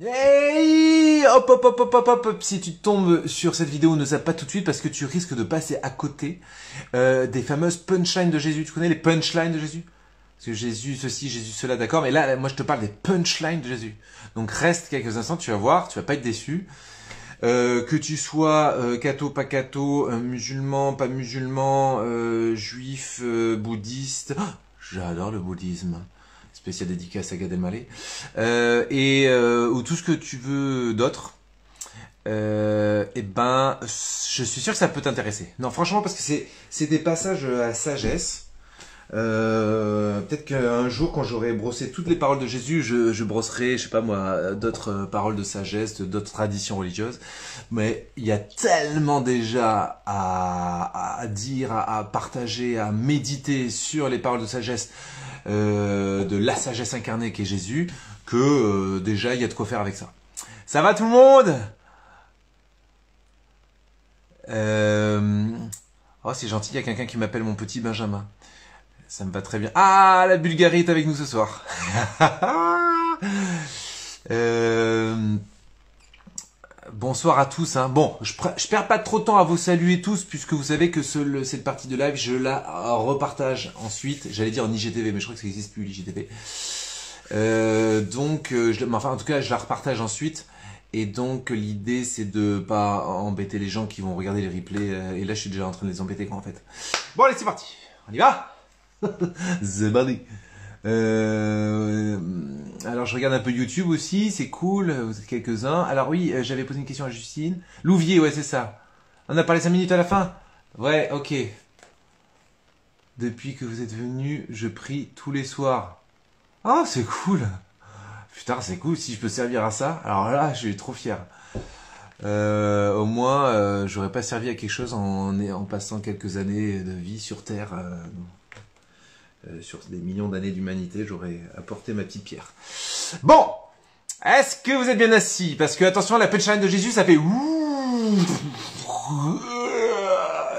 Hey, hop, hop, hop, hop, hop, hop. Si tu tombes sur cette vidéo, ne zappe pas tout de suite parce que tu risques de passer à côté des fameuses punchlines de Jésus. Tu connais les punchlines de Jésus? Parce que Jésus ceci, Jésus cela, d'accord. Mais là, moi, je te parle des punchlines de Jésus. Donc reste quelques instants, tu vas voir, tu vas pas être déçu. Que tu sois catho, pas catho, musulman, pas musulman, juif, bouddhiste. Oh, j'adore le bouddhisme. Spécial dédicace à Gad Elmaleh. Ou tout ce que tu veux d'autre. Je suis sûr que ça peut t'intéresser. Non, franchement, parce que c'est des passages à sagesse. Peut-être qu'un jour, quand j'aurai brossé toutes les paroles de Jésus, je brosserai, je sais pas moi, d'autres paroles de sagesse, d'autres traditions religieuses. Mais il y a tellement déjà à dire, à partager, à méditer sur les paroles de sagesse, de la sagesse incarnée qu'est Jésus, que déjà il y a de quoi faire avec ça. Ça va tout le monde? Oh, c'est gentil, il y a quelqu'un qui m'appelle mon petit Benjamin. Ça me va très bien. Ah, la Bulgarie est avec nous ce soir. Bonsoir à tous. Hein. Bon, je perds pas trop de temps à vous saluer tous, puisque vous savez que cette partie de live, je la repartage ensuite. J'allais dire en IGTV, mais je crois que ça n'existe plus l'IGTV. En tout cas, je la repartage ensuite. Et donc, l'idée, c'est de pas embêter les gens qui vont regarder les replays. Et là, je suis déjà en train de les embêter, quoi, en fait. Bon, allez, c'est parti. On y va? The Body. Alors je regarde un peu YouTube aussi, c'est cool, vous êtes quelques-uns. Alors oui, j'avais posé une question à Justine. Louvier, ouais c'est ça. On a parlé 5 minutes à la fin? Ouais, ok. Depuis que vous êtes venu, je prie tous les soirs. Ah, c'est cool. Putain, c'est cool, si je peux servir à ça. Alors là, je suis trop fier. Au moins, j'aurais pas servi à quelque chose en passant quelques années de vie sur Terre. Sur des millions d'années d'humanité, j'aurais apporté ma petite pierre. Bon, est-ce que vous êtes bien assis? Parce que attention, la punchline de Jésus, ça fait ouh.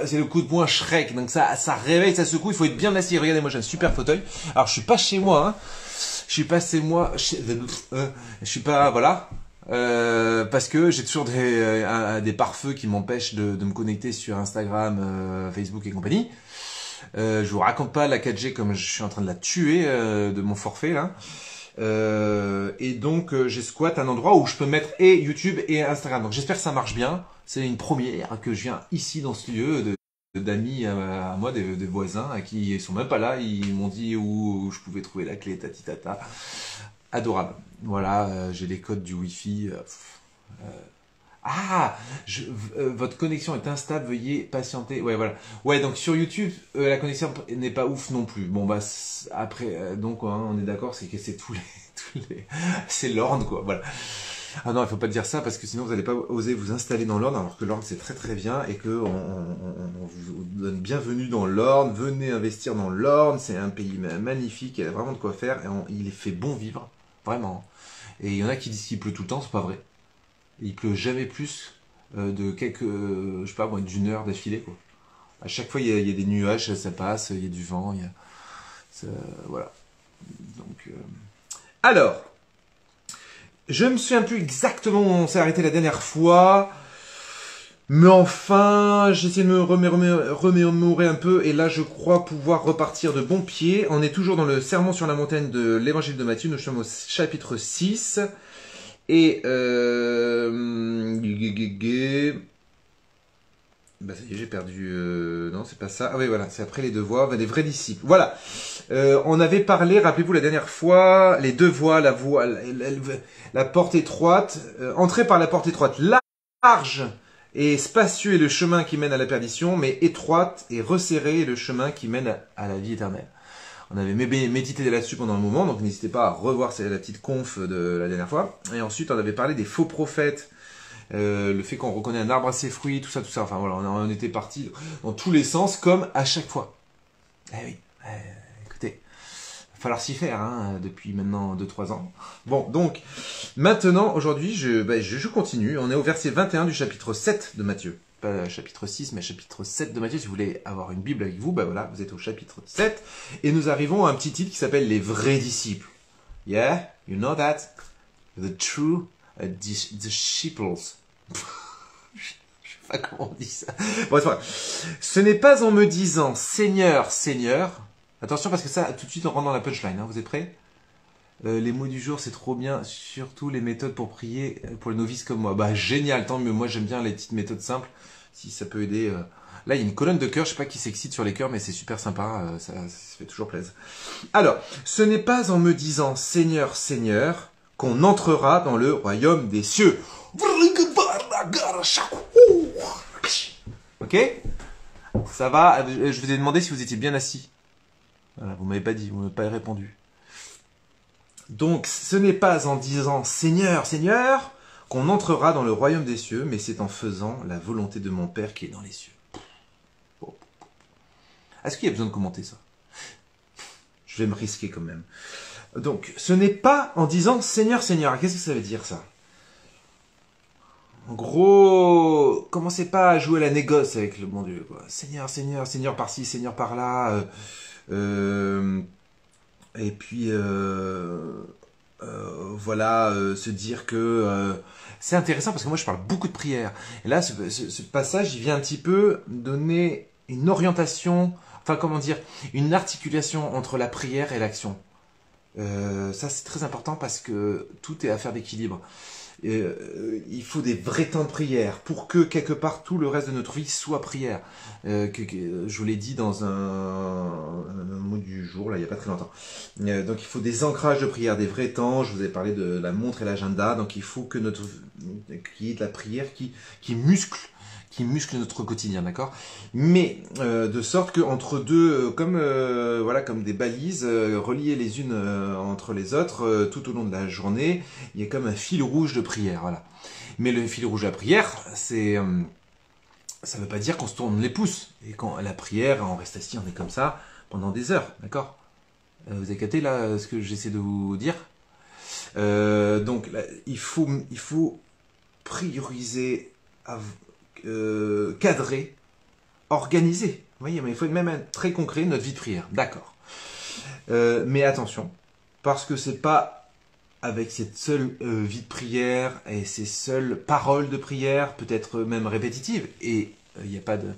C'est le coup de poing Shrek, donc ça réveille, ça secoue. Il faut être bien assis. Regardez, moi j'ai un super fauteuil. Alors je suis pas chez moi, hein. Je suis pas chez moi. Je suis pas, voilà. Parce que j'ai toujours des pare-feux qui m'empêchent de me connecter sur Instagram, Facebook et compagnie. Je vous raconte pas la 4G comme je suis en train de la tuer de mon forfait là. Et donc j'ai squat un endroit où je peux mettre et YouTube et Instagram. Donc j'espère que ça marche bien. C'est une première que je viens ici dans ce lieu d'amis à moi, des voisins à qui ils sont même pas là. Ils m'ont dit où je pouvais trouver la clé, tati tata. Adorable. Voilà, j'ai les codes du Wi-Fi. Votre connexion est instable, veuillez patienter. Ouais, voilà. Ouais, donc sur YouTube, la connexion n'est pas ouf non plus. Bon, bah, après, donc, hein, on est d'accord, c'est que c'est c'est l'ordre, quoi, voilà. Ah non, il faut pas dire ça, parce que sinon vous n'allez pas oser vous installer dans l'ordre, alors que l'ordre c'est très très bien, et que on vous donne bienvenue dans l'ordre, venez investir dans l'ordre, c'est un pays magnifique, il y a vraiment de quoi faire, et il est fait bon vivre, vraiment. Et il y en a qui disent qu'il pleut tout le temps, c'est pas vrai. Il pleut jamais plus de quelques, je sais pas moi, d'une heure d'affilée, quoi. À chaque fois, il y a des nuages, ça passe, il y a du vent, voilà. Donc, alors, je me souviens plus exactement où on s'est arrêté la dernière fois, mais enfin, j'essaie de me remémorer un peu, et là, je crois pouvoir repartir de bon pied. On est toujours dans le sermon sur la montagne de l'évangile de Matthieu, nous sommes au chapitre 6. Et bah ça y est, j'ai perdu. Non, c'est pas ça. Ah oui, voilà, c'est après les deux voies, des vrais disciples. Voilà. On avait parlé, rappelez-vous la dernière fois, les deux voies, la porte étroite, entrer par la porte étroite, large et spacieux est le chemin qui mène à la perdition, mais étroite et resserrée est le chemin qui mène à la vie éternelle. On avait médité là-dessus pendant un moment, donc n'hésitez pas à revoir la petite conf de la dernière fois. Et ensuite, on avait parlé des faux prophètes, le fait qu'on reconnaît un arbre à ses fruits, tout ça, tout ça. Enfin voilà, on était parti dans tous les sens, comme à chaque fois. Eh oui, écoutez, il va falloir s'y faire, hein, depuis maintenant 2-3 ans. Bon, donc, maintenant, aujourd'hui, je continue. On est au verset 21 du chapitre 7 de Matthieu. Pas chapitre 6, mais chapitre 7 de Matthieu. Si vous voulez avoir une Bible avec vous, bah voilà, vous êtes au chapitre 7. Et nous arrivons à un petit titre qui s'appelle Les vrais disciples. Yeah, you know that? The true disciples. Je sais pas comment on dit ça. Bon, c'est vrai. Ce n'est pas en me disant Seigneur, Seigneur. Attention parce que ça, tout de suite on rentre dans la punchline. Hein. Vous êtes prêts? Les mots du jour, c'est trop bien. Surtout les méthodes pour prier pour les novices comme moi. Bah génial, tant mieux. Moi j'aime bien les petites méthodes simples. Si ça peut aider. Là il y a une colonne de cœur. Je sais pas qui s'excite sur les cœurs, mais c'est super sympa. Ça fait toujours plaisir. Alors, ce n'est pas en me disant Seigneur, Seigneur qu'on entrera dans le royaume des cieux. Ok? Ça va? Je vous ai demandé si vous étiez bien assis. Voilà, vous m'avez pas dit, vous m'avez pas répondu. Donc, ce n'est pas en disant Seigneur, Seigneur qu'on entrera dans le royaume des cieux, mais c'est en faisant la volonté de mon Père qui est dans les cieux. Bon. Est-ce qu'il y a besoin de commenter ça? Je vais me risquer quand même. Donc, ce n'est pas en disant Seigneur, Seigneur. Qu'est-ce que ça veut dire ça? En gros, commencez pas à jouer à la négoce avec le bon Dieu. Quoi. Seigneur, Seigneur, Seigneur par-ci, Seigneur par-là. Et puis, voilà, se dire que... c'est intéressant parce que moi, je parle beaucoup de prière. Et là, ce passage, il vient un petit peu donner une orientation, enfin, comment dire, une articulation entre la prière et l'action. Ça, c'est très important parce que tout est affaire d'équilibre. Il faut des vrais temps de prière pour que quelque part tout le reste de notre vie soit prière. Je vous l'ai dit dans un mot du jour, là, il n'y a pas très longtemps. Donc il faut des ancrages de prière, des vrais temps. Je vous ai parlé de la montre et l'agenda. Donc il faut que qu'il y ait de la prière qui muscle notre quotidien, d'accord? Mais de sorte que entre deux, voilà, comme des balises reliées les unes entre les autres, tout au long de la journée, il y a comme un fil rouge de prière, voilà. Mais le fil rouge de la prière, c'est, ça veut pas dire qu'on se tourne les pouces. Et quand la prière, on reste assis, on est comme ça pendant des heures, d'accord? Vous avez capté là ce que j'essaie de vous dire? Donc là, il faut prioriser. Cadré, organisé. Vous voyez, mais il faut même être très concret, notre vie de prière. D'accord. Mais attention, parce que c'est pas avec cette seule vie de prière et ces seules paroles de prière, peut-être même répétitives, et il n'y a pas de...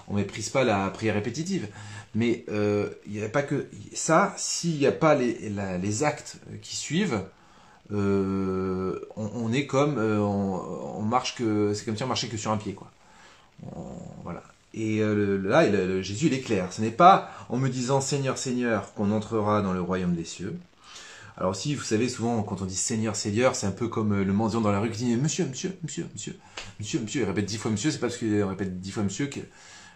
On méprise pas la prière répétitive, mais il n'y a pas que ça, s'il n'y a pas les actes qui suivent, on est comme on marche que c'est comme si on marchait que sur un pied quoi. Voilà. Et là Jésus il est clair. Ce n'est pas en me disant Seigneur Seigneur qu'on entrera dans le royaume des cieux. Alors aussi vous savez souvent quand on dit Seigneur Seigneur c'est un peu comme le mendiant dans la rue qui dit Monsieur Monsieur Monsieur Monsieur Monsieur Monsieur il répète 10 fois Monsieur c'est pas parce qu'il répète 10 fois Monsieur que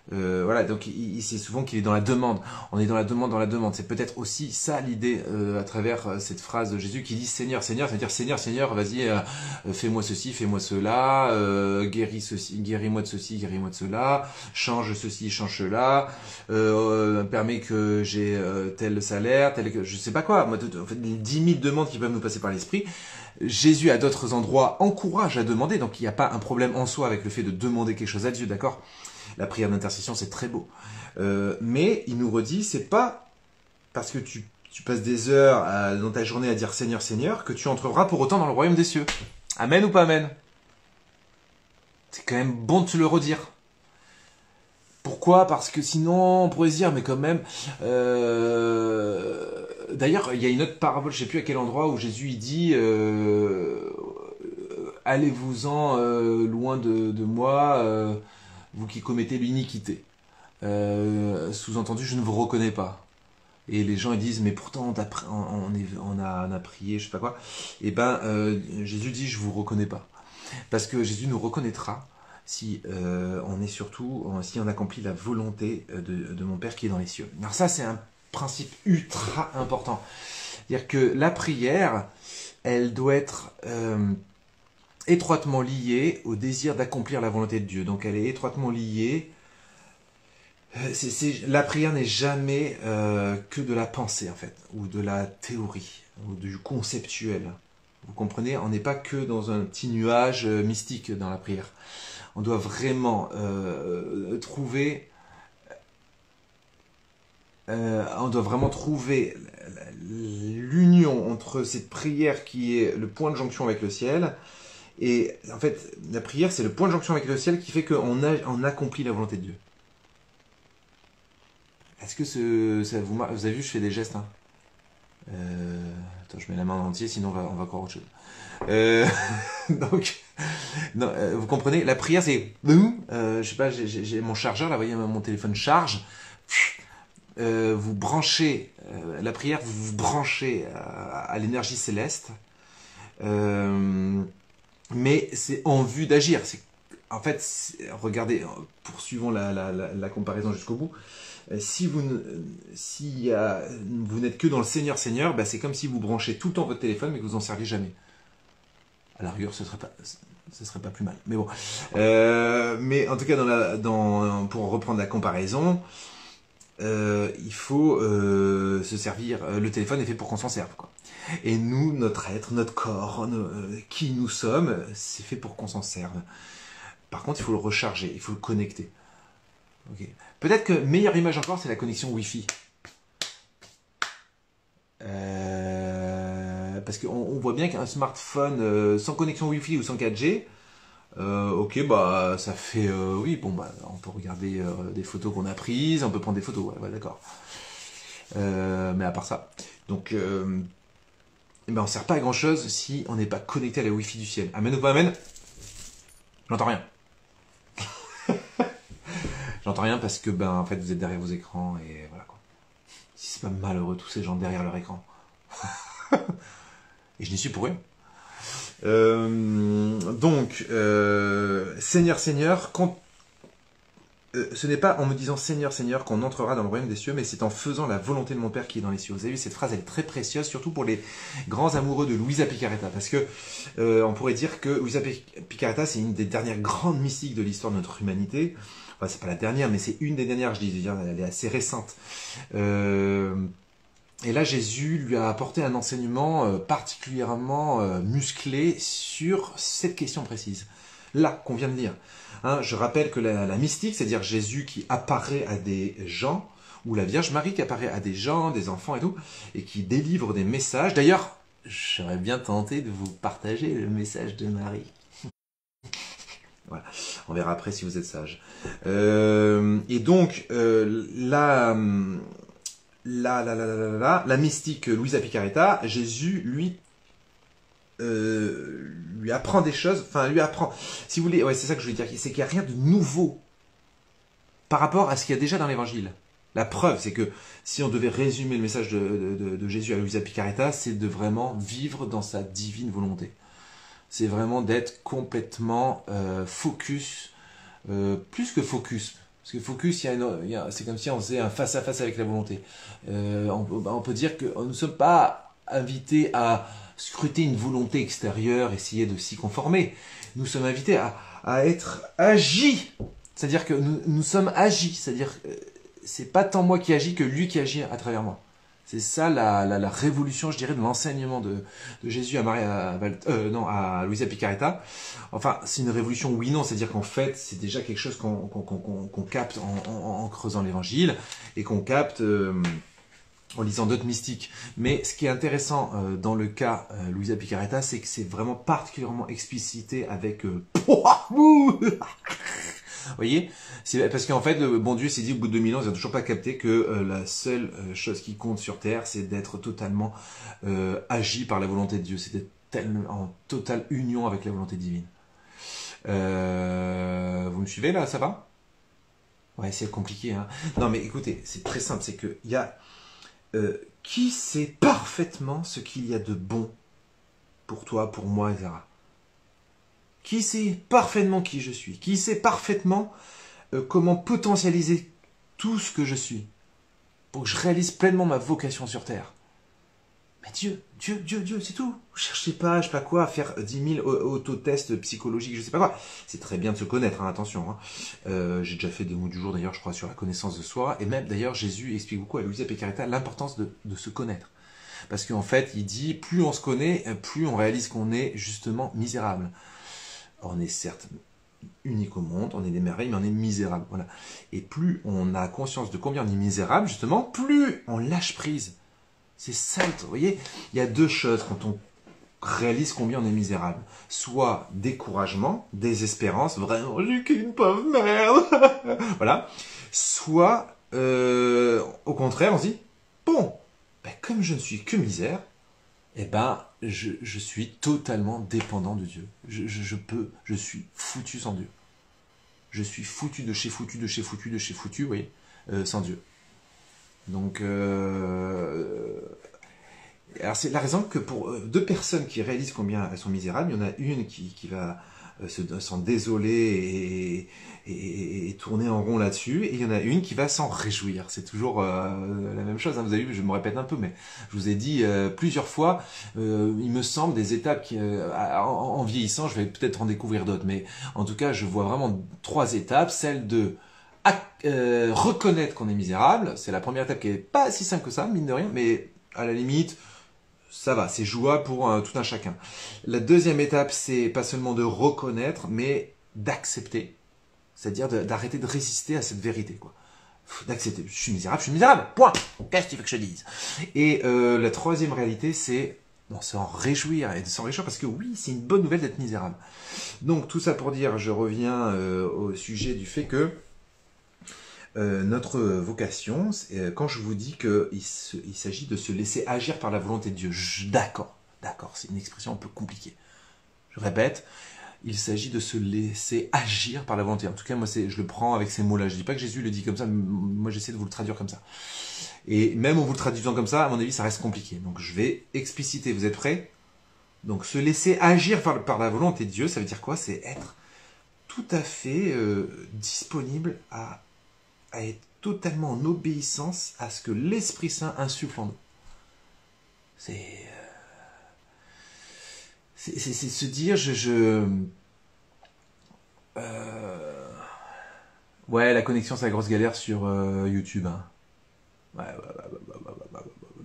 voilà, donc il sait souvent qu'il est dans la demande. On est dans la demande, dans la demande. C'est peut-être aussi ça l'idée à travers cette phrase de Jésus qui dit Seigneur, Seigneur, c'est-à-dire Seigneur, Seigneur, vas-y, fais-moi ceci, fais-moi cela, guéris ceci, guéris-moi de ceci, guéris-moi de cela, change ceci, change cela, permets que j'ai tel salaire, tel, je sais pas quoi. Moi, en fait, les 10 000 demandes qui peuvent nous passer par l'esprit. Jésus, à d'autres endroits, encourage à demander. Donc, il n'y a pas un problème en soi avec le fait de demander quelque chose à Dieu, d'accord? La prière d'intercession, c'est très beau. Mais il nous redit, c'est pas parce que tu passes des heures dans ta journée à dire Seigneur, Seigneur, que tu entreras pour autant dans le royaume des cieux. Amen ou pas amen? C'est quand même bon de te le redire. Pourquoi? Parce que sinon, on pourrait se dire, mais quand même... D'ailleurs, il y a une autre parabole, je ne sais plus à quel endroit, où Jésus il dit allez-vous-en loin de moi, vous qui commettez l'iniquité. Sous-entendu, je ne vous reconnais pas. Et les gens ils disent, mais pourtant on a prié, je sais pas quoi. Et ben, Jésus dit, je vous reconnais pas. Parce que Jésus nous reconnaîtra si si on accomplit la volonté de mon Père qui est dans les cieux. Alors ça, c'est un principe ultra important. C'est-à-dire que la prière, elle doit être étroitement liée au désir d'accomplir la volonté de Dieu. Donc elle est étroitement liée. La prière n'est jamais que de la pensée, en fait, ou de la théorie, ou du conceptuel. Vous comprenez? On n'est pas que dans un petit nuage mystique dans la prière. On doit vraiment trouver on doit vraiment trouver l'union entre cette prière qui est le point de jonction avec le ciel. Et en fait, la prière, c'est le point de jonction avec le ciel qui fait qu'on accomplit la volonté de Dieu. Est-ce que vous avez vu, je fais des gestes, hein. Attends, je mets la main en entier, sinon on va croire autre chose. Donc, non, vous comprenez, la prière, c'est... je sais pas, j'ai mon chargeur, là, vous voyez, mon téléphone charge. Vous branchez, la prière, vous vous branchez à l'énergie céleste. Mais c'est en vue d'agir. En fait, regardez, poursuivons la comparaison jusqu'au bout. Si vous n'êtes que dans le Seigneur, Seigneur, bah c'est comme si vous branchez tout le temps votre téléphone mais que vous n'en serviez jamais. À la rigueur, ce serait pas plus mal. Mais bon. Mais en tout cas, pour reprendre la comparaison, il faut se servir. Le téléphone est fait pour qu'on s'en serve, quoi. Et nous, notre être, notre corps, qui nous sommes, c'est fait pour qu'on s'en serve. Par contre, il faut le recharger, il faut le connecter. Okay. Peut-être que meilleure image encore, c'est la connexion Wi-Fi. Parce qu'on voit bien qu'un smartphone sans connexion Wi-Fi ou sans 4G, ok, bah ça fait, oui, bon, bah on peut regarder des photos qu'on a prises, on peut prendre des photos, ouais, d'accord. Mais à part ça, donc, eh ben, on ne sert pas à grand chose si on n'est pas connecté à la Wi-Fi du ciel. Amen ou pas amen? J'entends rien. J'entends rien parce que, en fait, vous êtes derrière vos écrans et voilà quoi. Si c'est pas malheureux, tous ces gens derrière leur écran. Et je n'y suis pour rien. Donc, Seigneur, Seigneur, ce n'est pas en me disant Seigneur, Seigneur qu'on entrera dans le royaume des cieux, mais c'est en faisant la volonté de mon Père qui est dans les cieux. Vous avez vu, cette phrase, elle est très précieuse, surtout pour les grands amoureux de Luisa Picaretta, parce que on pourrait dire que Luisa Picaretta, c'est une des dernières grandes mystiques de l'histoire de notre humanité. Enfin, c'est pas la dernière, mais c'est une des dernières, je dis, elle est assez récente. Et là, Jésus lui a apporté un enseignement particulièrement musclé sur cette question précise. Là, qu'on vient de lire. Hein, je rappelle que la mystique, c'est-à-dire Jésus qui apparaît à des gens, ou la Vierge Marie qui apparaît à des gens, des enfants et tout, et qui délivre des messages. D'ailleurs, j'aurais bien tenté de vous partager le message de Marie. Voilà, on verra après si vous êtes sage. Et donc, la mystique Luisa Picaretta, Jésus, lui apprend des choses, enfin lui apprend, si vous voulez, ouais, c'est ça que je voulais dire, c'est qu'il n'y a rien de nouveau par rapport à ce qu'il y a déjà dans l'évangile. La preuve, c'est que si on devait résumer le message de Jésus à Luisa Picaretta, c'est de vraiment vivre dans sa divine volonté. C'est vraiment d'être complètement focus, plus que focus. Parce que focus, c'est comme si on faisait un face-à-face avec la volonté. On peut dire que nous ne sommes pas invités à scruter une volonté extérieure, essayer de s'y conformer. Nous sommes invités à être agis. C'est-à-dire que nous sommes agis. C'est-à-dire que c'est pas tant moi qui agis que lui qui agit à travers moi. C'est ça la révolution, je dirais, de l'enseignement de Jésus à Luisa Picaretta. Enfin, c'est une révolution oui non, c'est-à-dire qu'en fait, c'est déjà quelque chose qu'on capte en creusant l'évangile et qu'on capte en lisant d'autres mystiques. Mais ce qui est intéressant dans le cas Luisa Picaretta, c'est que c'est vraiment particulièrement explicité avec vous voyez, c'est parce qu'en fait, le bon Dieu s'est dit au bout de 2000 ans, ils n'ont toujours pas capté que la seule chose qui compte sur Terre, c'est d'être totalement agi par la volonté de Dieu. C'est d'être en totale union avec la volonté divine. Vous me suivez là, ça va? Ouais, c'est compliqué. Hein. Non, mais écoutez, c'est très simple. C'est que il y a qui sait parfaitement ce qu'il y a de bon pour toi, pour moi, etc. Qui sait parfaitement qui je suis? Qui sait parfaitement comment potentialiser tout ce que je suis pour que je réalise pleinement ma vocation sur Terre? Mais Dieu, c'est tout. Vous cherchez pas, je sais pas quoi, à faire 10 000 autotests psychologiques, je sais pas quoi. C'est très bien de se connaître, hein, attention. Hein. J'ai déjà fait des mots du jour d'ailleurs, je crois, sur la connaissance de soi. Et même d'ailleurs, Jésus explique beaucoup à Luisa Picaretta l'importance de se connaître. Parce qu'en fait, il dit, plus on se connaît, plus on réalise qu'on est justement misérable. On est certes unique au monde, on est des merveilles, mais on est misérable. Voilà. Et plus on a conscience de combien on est misérable, justement, plus on lâche prise. C'est ça, vous voyez, il y a deux choses quand on réalise combien on est misérable. Soit découragement, désespérance, vraiment, j'ai qu'une pauvre merde. Voilà. Soit, au contraire, on se dit, bon, ben, comme je ne suis que misère, eh ben, je suis totalement dépendant de Dieu. Je suis foutu sans Dieu. Je suis foutu de chez foutu, de chez foutu, de chez foutu, vous voyez, sans Dieu. Donc, alors c'est la raison que pour deux personnes qui réalisent combien elles sont misérables, il y en a une qui va s'en désoler et tourner en rond là-dessus, et il y en a une qui va s'en réjouir. C'est toujours la même chose, hein. Vous avez vu, je me répète un peu, mais je vous ai dit plusieurs fois, il me semble des étapes qui, en vieillissant, je vais peut-être en découvrir d'autres, mais en tout cas, je vois vraiment trois étapes, celle de reconnaître qu'on est misérable. C'est la première étape qui est pas si simple que ça, mine de rien, mais à la limite, ça va, c'est jouable pour tout un chacun. La deuxième étape, c'est pas seulement de reconnaître, mais d'accepter. C'est-à-dire d'arrêter de résister à cette vérité, quoi. D'accepter. Je suis misérable, point. Qu'est-ce que tu veux que je dise? Et la troisième réalité, c'est s'en réjouir, et de s'en réjouir parce que oui, c'est une bonne nouvelle d'être misérable. Donc tout ça pour dire, je reviens au sujet du fait que notre vocation, quand je vous dis qu'il s'agit de se laisser agir par la volonté de Dieu, d'accord, c'est une expression un peu compliquée. Je répète, il s'agit de se laisser agir par la volonté. En tout cas, moi, je le prends avec ces mots-là. Je dis pas que Jésus le dit comme ça, mais moi, j'essaie de vous le traduire comme ça. Et même en vous le traduisant comme ça, à mon avis, ça reste compliqué. Donc, je vais expliciter. Vous êtes prêts? Donc, se laisser agir par la volonté de Dieu, ça veut dire quoi? C'est être tout à fait disponible à être totalement en obéissance à ce que l'Esprit Saint insuffle en nous. C'est se dire, ouais, la connexion, c'est la grosse galère sur YouTube. Hein. Ouais,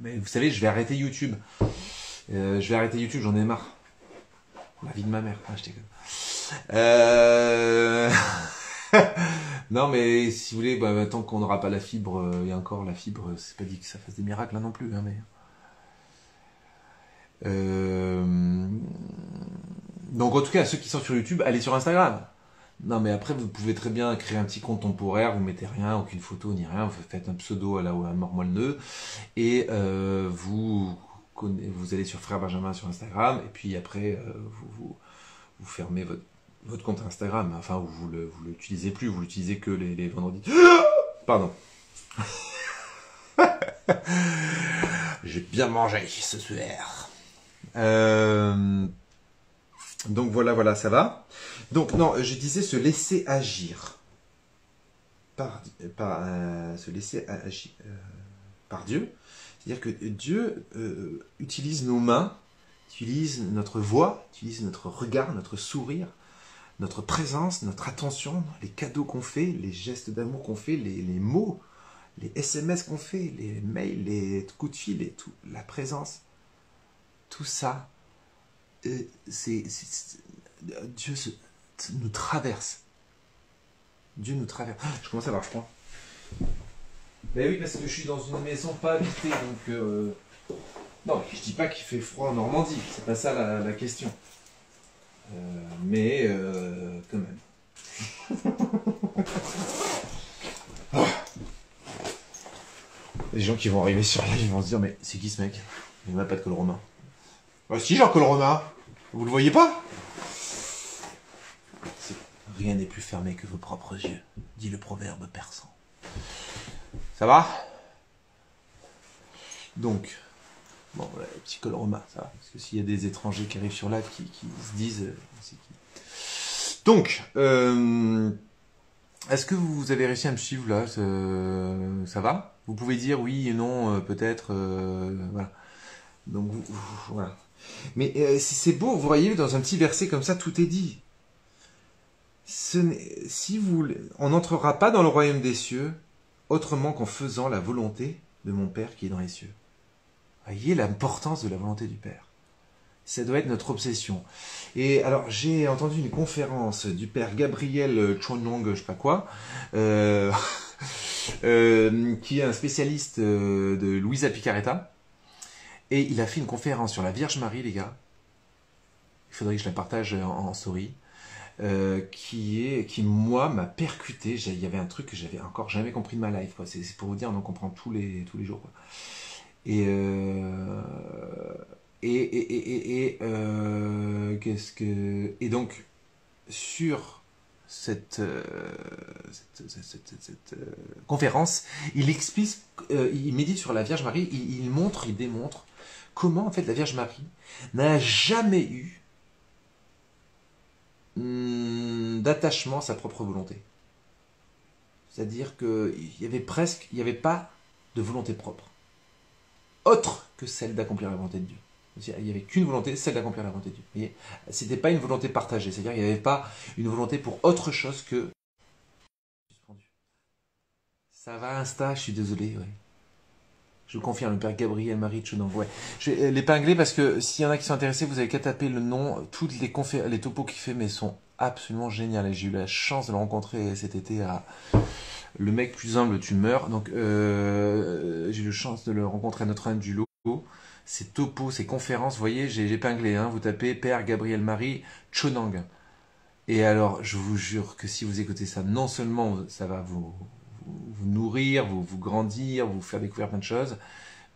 mais vous savez, je vais arrêter YouTube. J'en ai marre. La vie de ma mère. Ah, je déconne. Non, mais si vous voulez, tant qu'on n'aura pas la fibre, et encore la fibre, c'est pas dit que ça fasse des miracles là non plus. Hein, mais... Donc en tout cas, ceux qui sont sur YouTube, allez sur Instagram. Non, mais après, vous pouvez très bien créer un petit compte temporaire, vous mettez rien, aucune photo ni rien, vous faites un pseudo à la Mort-Moelle-Neu, et vous allez sur Frère Benjamin sur Instagram, et puis après, vous fermez votre compte Instagram. Enfin, vous l'utilisez plus, vous l'utilisez que les vendredis. Pardon. J'ai bien mangé ce soir. Donc voilà, ça va. Donc non, je disais se laisser agir se laisser agir par Dieu. C'est-à-dire que Dieu utilise nos mains, utilise notre voix, utilise notre regard, notre sourire, notre présence, notre attention, les cadeaux qu'on fait, les gestes d'amour qu'on fait, les mots, les SMS qu'on fait, les mails, les coups de fil, et tout, la présence. Tout ça, Dieu nous traverse. Dieu nous traverse. Je commence à avoir froid. Ben oui, parce que je suis dans une maison pas habitée, donc... Non, je dis pas qu'il fait froid en Normandie, c'est pas ça la question. Mais quand même. Les gens qui vont arriver sur live, ils vont se dire, mais c'est qui ce mec? Il n'a pas de col romain. Bah si, j'ai un col romain. Vous le voyez pas? Rien n'est plus fermé que vos propres yeux, dit le proverbe persan. Ça va? Donc, bon, voilà, le petit col romain, ça va. Parce que s'il y a des étrangers qui arrivent sur live qui se disent, c'est qui? Donc, est-ce que vous avez réussi à me suivre là? Ça va? Vous pouvez dire oui et non, peut-être, voilà. Donc, voilà. Mais c'est beau, vous voyez, dans un petit verset comme ça, tout est dit. On n'entrera pas dans le royaume des cieux autrement qu'en faisant la volonté de mon Père qui est dans les cieux. Voyez l'importance de la volonté du Père. Ça doit être notre obsession. Et alors, j'ai entendu une conférence du père Gabriel Chonong, je sais pas quoi, qui est un spécialiste de Luisa Picaretta. Et il a fait une conférence sur la Vierge Marie, les gars. Il faudrait que je la partage en story. Qui moi m'a percuté. Il y avait un truc que j'avais encore jamais compris de ma life, quoi. C'est pour vous dire, on en comprend tous les jours, quoi. Et qu'est-ce que et donc sur cette conférence, il explique, il médite sur la Vierge Marie, il démontre comment en fait la Vierge Marie n'a jamais eu d'attachement à sa propre volonté. C'est-à-dire qu'il y avait pas de volonté propre, autre que celle d'accomplir la volonté de Dieu. Il n'y avait qu'une volonté, celle d'accomplir la volonté de Dieu. Vous voyez, c'était pas une volonté partagée, c'est-à-dire qu'il n'y avait pas une volonté pour autre chose que... Ça va Insta, je suis désolé, ouais. Je vous confirme, le père Gabriel Marie Chonong. Ouais. Je vais l'épingler parce que s'il y en a qui sont intéressés, vous avez qu'à taper le nom. Toutes les topos qu'il fait, mais sont absolument géniales. Et j'ai eu la chance de le rencontrer cet été à Le mec plus humble, tu meurs. Donc, j'ai eu la chance de le rencontrer à Notre-Dame du Lot. Ces topos, ces conférences, vous voyez, j'ai épinglé. Hein, vous tapez père Gabriel Marie Chonong. Et alors, je vous jure que si vous écoutez ça, non seulement ça va vous nourrir, vous grandir, vous faire découvrir plein de choses,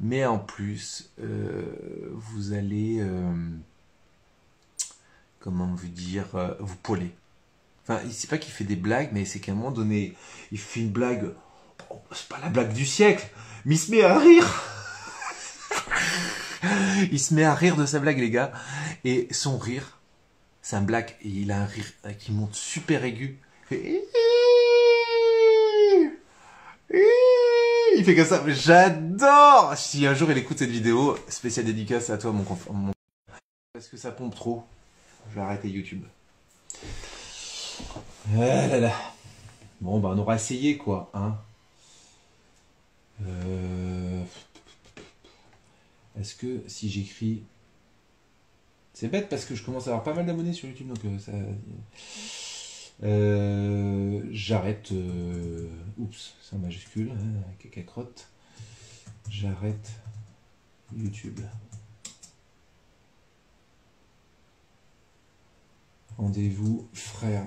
mais en plus, vous allez, comment vous dire, vous poler. Enfin, c'est pas qu'il fait des blagues, mais c'est qu'à un moment donné, il fait une blague, oh, c'est pas la blague du siècle, mais il se met à rire. Il se met à rire de sa blague, les gars, et son rire, c'est un blague, et il a un rire qui monte super aigu. Il fait comme ça, j'adore. Si un jour il écoute cette vidéo, spéciale dédicace à toi, mon parce que ça pompe trop. Je vais arrêter YouTube. Ah là là. Bon, bah on aura essayé, quoi, hein. Est-ce que si j'écris... C'est bête parce que je commence à avoir pas mal d'abonnés sur YouTube, donc ça... j'arrête... oups, c'est en majuscule, hein, caca crotte. J'arrête YouTube. Rendez-vous, frère.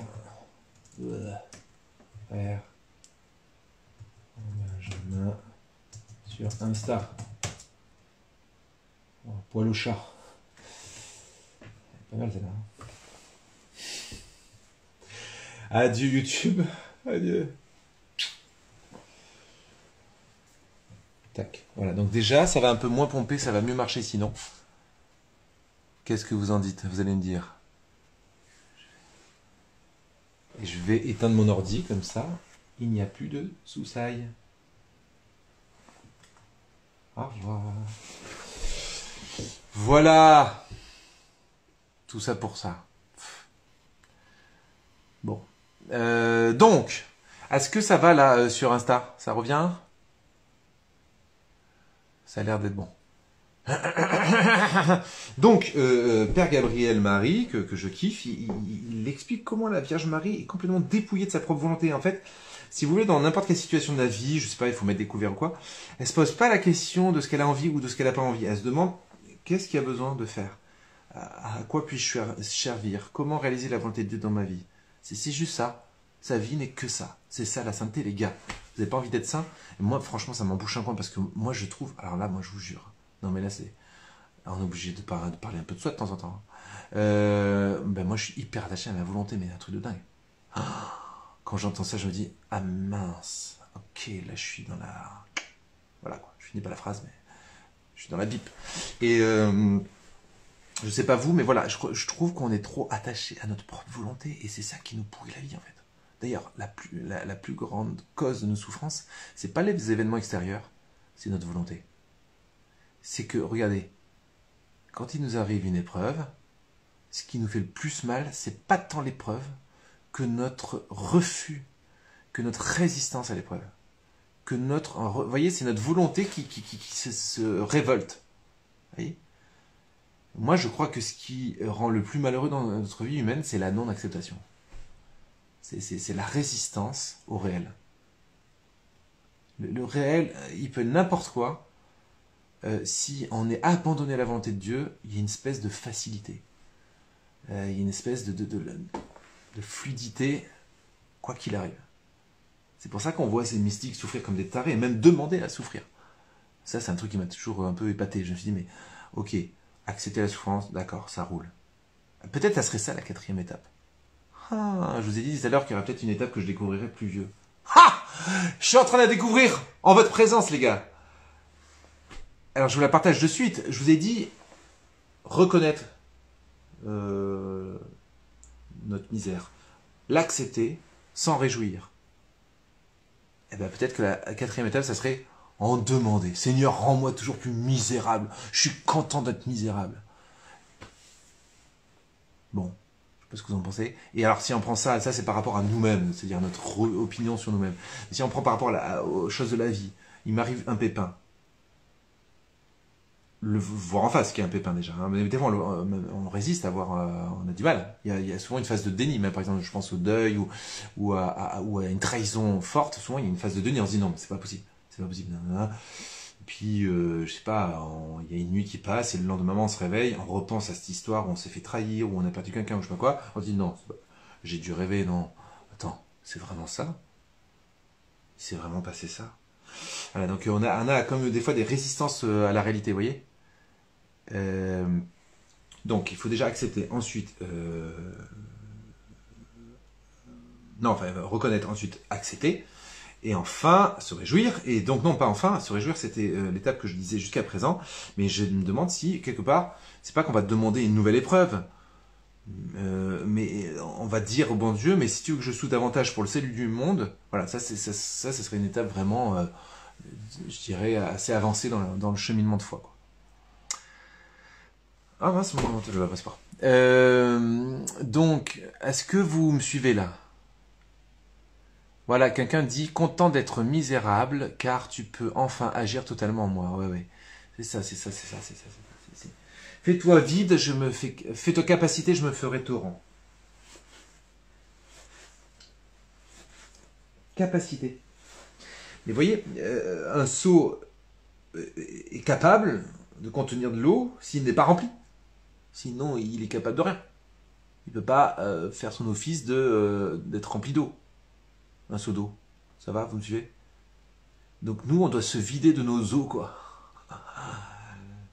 Frère. Benjamin. Sur Insta. Oh, poil au chat. Pas mal celle-là. Adieu YouTube. Adieu. Tac. Voilà. Donc déjà, ça va un peu moins pomper, ça va mieux marcher sinon. Qu'est-ce que vous en dites? Vous allez me dire. Et je vais éteindre mon ordi comme ça. Il n'y a plus de soussailles. Au revoir. Voilà. Tout ça pour ça. Bon. Donc, est-ce que ça va là sur Insta? Ça revient? Ça a l'air d'être bon. Donc, Père Gabriel Marie, que je kiffe, il explique comment la Vierge Marie est complètement dépouillée de sa propre volonté. En fait, si vous voulez, dans n'importe quelle situation de la vie, je sais pas, il faut mettre des couverts ou quoi, elle se pose pas la question de ce qu'elle a envie ou de ce qu'elle a pas envie. Elle se demande qu'est-ce qu'il y a besoin de faire, à quoi puis-je servir, comment réaliser la volonté de Dieu dans ma vie. C'est juste ça. Sa vie n'est que ça. C'est ça la sainteté, les gars. Vous n'avez pas envie d'être saint? Et moi, franchement, ça m'embouche un coin parce que moi, je trouve. Alors là, moi, je vous jure. Non, mais là, c'est. On est obligé de parler un peu de soi de temps en temps. Ben moi, je suis hyper attaché à ma volonté, mais un truc de dingue. Quand j'entends ça, je me dis ah mince. Ok, là, je suis dans la. Voilà quoi. Je finis pas la phrase, mais je suis dans la bip. Et je sais pas vous, mais voilà, je trouve qu'on est trop attaché à notre propre volonté et c'est ça qui nous pourrit la vie en fait. D'ailleurs, la plus grande cause de nos souffrances, c'est pas les événements extérieurs, c'est notre volonté. C'est que, regardez, quand il nous arrive une épreuve, ce qui nous fait le plus mal, c'est pas tant l'épreuve que notre refus, que notre résistance à l'épreuve. Que vous voyez, c'est notre volonté qui se révolte. Vous voyez ? Moi, je crois que ce qui rend le plus malheureux dans notre vie humaine, c'est la non-acceptation. C'est la résistance au réel. Le réel, il peut n'importe quoi. Si on est abandonné à la volonté de Dieu, il y a une espèce de facilité. Il y a une espèce de fluidité, quoi qu'il arrive. C'est pour ça qu'on voit ces mystiques souffrir comme des tarés, et même demander à souffrir. Ça, c'est un truc qui m'a toujours un peu épaté. Je me suis dit, mais ok, accepter la souffrance, d'accord, ça roule. Peut-être ça serait ça la 4e étape. Ah, je vous ai dit tout à l'heure qu'il y aurait peut-être une étape que je découvrirais plus vieux. Ah, je suis en train de la découvrir en votre présence, les gars. Alors, je vous la partage de suite. Je vous ai dit, reconnaître notre misère, l'accepter sans réjouir. Et bien peut-être que la 4e étape, ça serait en demander. Seigneur, rends-moi toujours plus misérable. Je suis content d'être misérable. Bon, je sais pas ce que vous en pensez. Et alors si on prend ça c'est par rapport à nous-mêmes, c'est-à-dire notre opinion sur nous-mêmes. Et si on prend par rapport aux choses de la vie, il m'arrive un pépin. Le voir en face qu'il y a un pépin déjà. Hein. Mais des fois, on résiste à voir, on a du mal. Il y a souvent une phase de déni, même par exemple, je pense au deuil ou à une trahison forte. Souvent, il y a une phase de déni. On se dit non, c'est pas possible, c'est pas possible. Et puis, je sais pas, il y a une nuit qui passe et le lendemain, on se réveille, on repense à cette histoire où on s'est fait trahir, où on a perdu quelqu'un, ou je sais pas quoi. On se dit non, j'ai dû rêver, non. Attends, c'est vraiment ça? Il s'est vraiment passé ça? Voilà, donc on a comme des fois des résistances à la réalité, vous voyez. Donc il faut déjà accepter, ensuite reconnaître, ensuite accepter, et enfin se réjouir. Et donc non, pas enfin se réjouir, c'était l'étape que je disais jusqu'à présent, mais je me demande si quelque part c'est pas qu'on va te demander une nouvelle épreuve, mais on va dire au bon Dieu, mais si tu veux que je soude davantage pour le salut du monde, voilà, ça serait une étape vraiment je dirais assez avancée dans le cheminement de foi, quoi. Ah mince, je la passe pas. Donc, est-ce que vous me suivez là? Voilà, quelqu'un dit content d'être misérable car tu peux enfin agir totalement en moi. Ouais. C'est ça. Fais-toi vide, fais-toi capacité, je me ferai torrent. Capacité. Mais voyez, un seau est capable de contenir de l'eau s'il n'est pas rempli. Sinon, il est capable de rien. Il ne peut pas faire son office d'être rempli d'eau. Un seau d'eau. Ça va, vous me suivez? Donc nous, on doit se vider de nos eaux, quoi.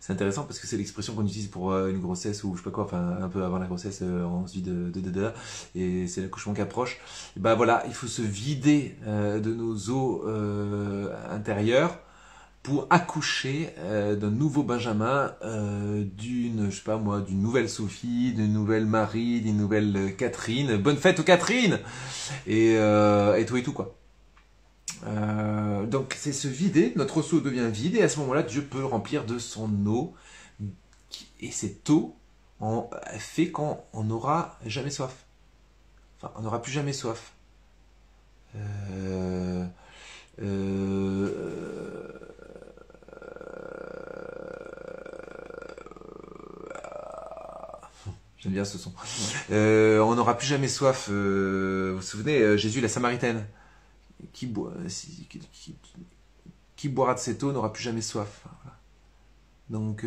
C'est intéressant parce que c'est l'expression qu'on utilise pour une grossesse ou je sais pas quoi, enfin un peu avant la grossesse, on se vide et c'est l'accouchement qui approche. Et ben voilà, il faut se vider de nos eaux intérieures pour accoucher d'un nouveau Benjamin, d'une, je sais pas moi, d'une nouvelle Sophie, d'une nouvelle Marie, d'une nouvelle Catherine. Bonne fête aux Catherine et tout quoi. Donc c'est se vider, notre seau devient vide et à ce moment-là, Dieu peut remplir de son eau. Et cette eau fait qu'on n'aura jamais soif. Enfin, on n'aura plus jamais soif. J'aime bien ce son. On n'aura plus jamais soif. Vous vous souvenez, Jésus, la Samaritaine, qui boira de cette eau n'aura plus jamais soif. Voilà. Donc,